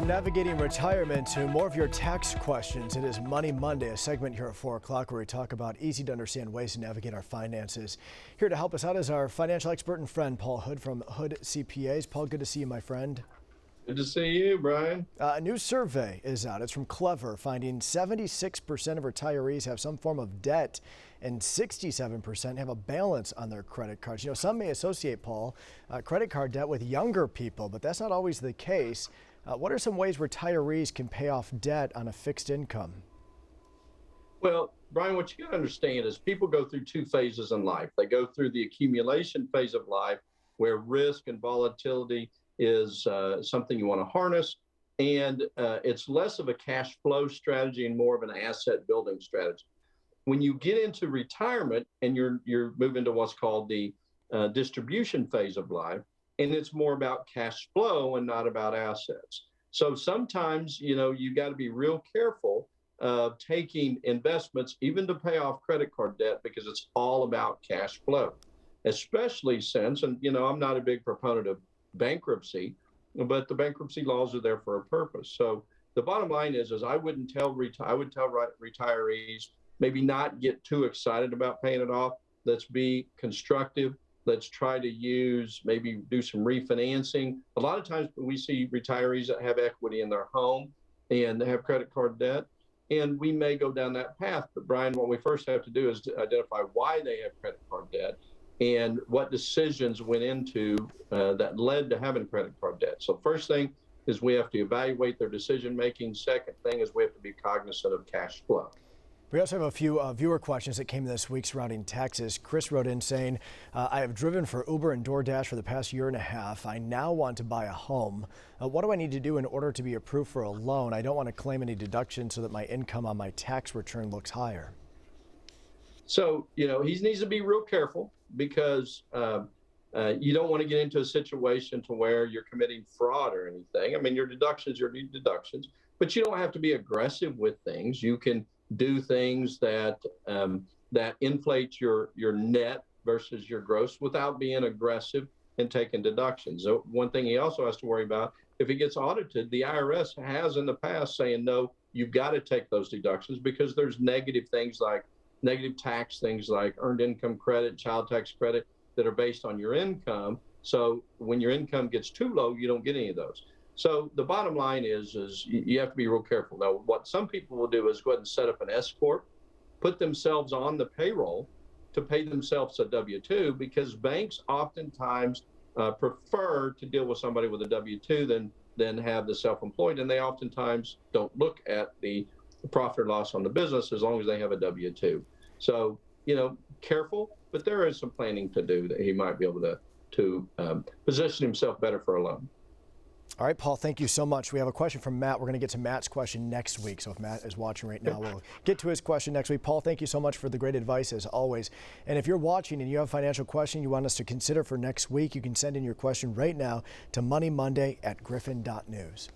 navigating retirement to more of your tax questions. It is Money Monday, a segment here at 4 o'clock where we talk about easy to understand ways to navigate our finances. Here to help us out is our financial expert and friend, Paul Hood from Hood CPAs. Paul, good to see you, my friend. Good to see you, Brian. A new survey is out. It's from Clever, finding 76% of retirees have some form of debt and 67% have a balance on their credit cards. You know, some may associate, Paul, credit card debt with younger people, but that's not always the case. What are some ways retirees can pay off debt on a fixed income? Well, Brian, what you got to understand is people go through two phases in life. They go through the accumulation phase of life, where risk and volatility is something you want to harness, and it's less of a cash flow strategy and more of an asset building strategy. When you get into retirement and you're moving to what's called the distribution phase of life, and it's more about cash flow and not about assets. So sometimes, you got to be real careful of taking investments, even to pay off credit card debt, because it's all about cash flow, especially since, and I'm not a big proponent of bankruptcy, but the bankruptcy laws are there for a purpose. So the bottom line is I would tell retirees, maybe not get too excited about paying it off. Let's be constructive. Let's try to maybe do some refinancing. A lot of times we see retirees that have equity in their home and they have credit card debt, and we may go down that path. But Brian, what we first have to do is to identify why they have credit card debt and what decisions went into that led to having credit card debt. So first thing is we have to evaluate their decision making. Second thing is we have to be cognizant of cash flow. We also have a few viewer questions that came this week surrounding taxes. Chris wrote in saying, I have driven for Uber and DoorDash for the past year and a half. I now want to buy a home. What do I need to do in order to be approved for a loan? I don't want to claim any deductions so that my income on my tax return looks higher. So, he needs to be real careful, because you don't want to get into a situation to where you're committing fraud or anything. I mean, your deductions, but you don't have to be aggressive with things. You can do things that inflate your net versus your gross without being aggressive and taking deductions. So one thing he also has to worry about, if he gets audited, the IRS has in the past saying, no, you've got to take those deductions, because there's negative tax things like earned income credit, child tax credit, that are based on your income. So when your income gets too low, you don't get any of those. So the bottom line is you have to be real careful. Now, what some people will do is go ahead and set up an S corp, put themselves on the payroll to pay themselves a W-2, because banks oftentimes prefer to deal with somebody with a W-2 than have the self-employed, and they oftentimes don't look at the profit or loss on the business as long as they have a W-2. So, careful, but there is some planning to do that he might be able to position himself better for a loan. All right, Paul, thank you so much. We have a question from Matt. We're going to get to Matt's question next week. So if Matt is watching right now, we'll get to his question next week. Paul, thank you so much for the great advice as always. And if you're watching and you have a financial question you want us to consider for next week, you can send in your question right now to moneymonday@griffin.news.